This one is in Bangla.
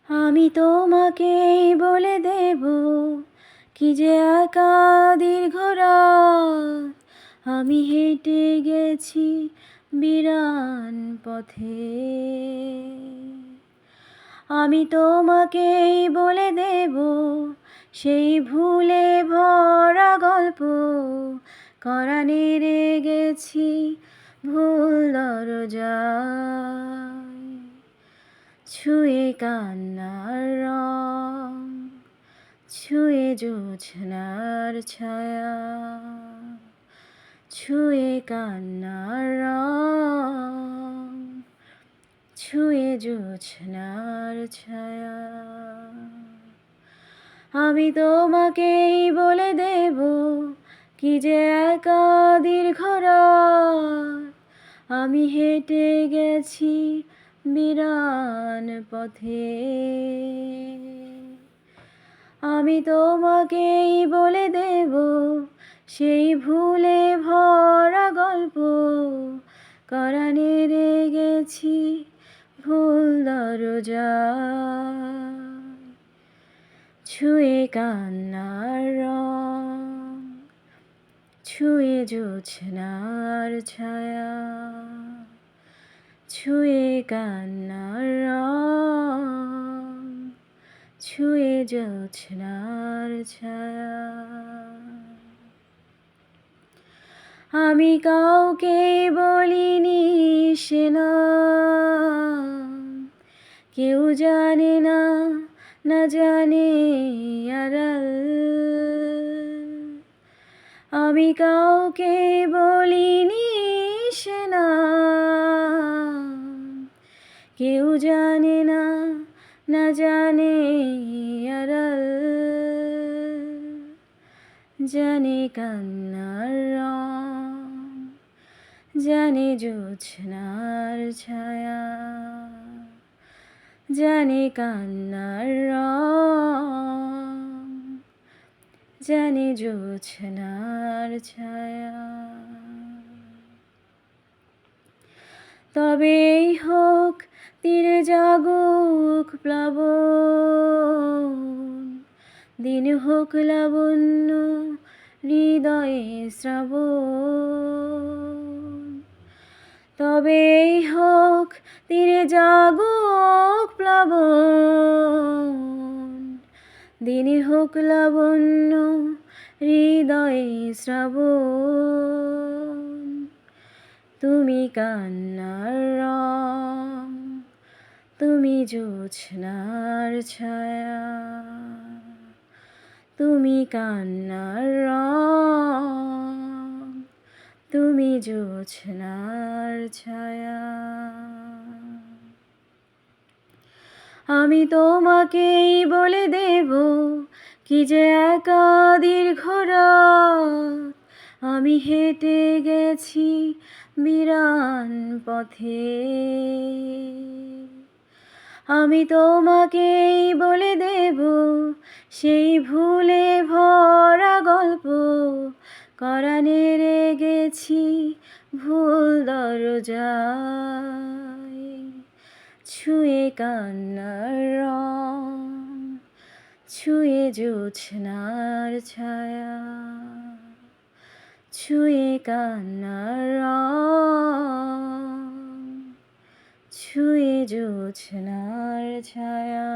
আমি তোমাকেই বলে দেব কি যে একা দীর্ঘ রাত আমি হেঁটে গেছি বিরান পথে। আমি তোমাকেই বলে দেব সেই ভুলে ভরা গল্প করা নেড়ে গেছি ভুল দরজায়। ছুঁয়ে কান্নার রং, ছুঁয়ে জোছনার ছায়া, ছুঁয়ে কান্নার রং, ছুঁয়ে জোছনার ছায়া। আমি তোমাকেই বলে দেব কি যে একা দীর্ঘ রাত আমি হেঁটে গেছি বিরান পথে। আমি তোমাকেই বলে দেব সেই ভুলে ভরা গল্প করা নেড়ে গেছি ভুল দরজায়। ছুঁয়ে কান্নার রং, ছুঁয়ে জোছনার ছায়া, ছুঁয়ে কান্নার রং, ছুঁয়ে জোছনার ছায়া। আমি কাউকে বলিনি সে নাম, কেউ জানে না, না জানে আড়াল। আমি কাউকে বলিনি সে নাম, কেউ জানে না, না জানে আড়াল। জানে কান্নার রং, জানে জোছনার ছায়া, জানে কান্নার রং, জানে জোছনার ছায়া। তবেই হোক তীরে জাগুক প্লাবন, দিন হোক লাবণ্য হৃদয়ে শ্রাবণ। তবেই হোক তীরে জাগুক প্লাবন, দিন হোক লাবণ্য হৃদয়ে শ্রাবণ। তুমি কান্নার রং, তুমি জোছনার ছায়া, তুমি কান্নার রং, তুমি জোছনার ছায়া। আমি তোমাকেই বলে দেব কি যে একা দীর্ঘ রাত আমি হেঁটে গেছি বিরান পথে। আমি তোমাকেই বলে দেব সেই ভুলে ভরা গল্প করা নেড়ে গেছি ভুল দরজায়। ছুঁয়ে কান্নার রং, ছুঁয়ে জোছনার ছায়া, ছুঁয়ে কান্নার রং, ছুঁয়ে জোছনার ছায়া।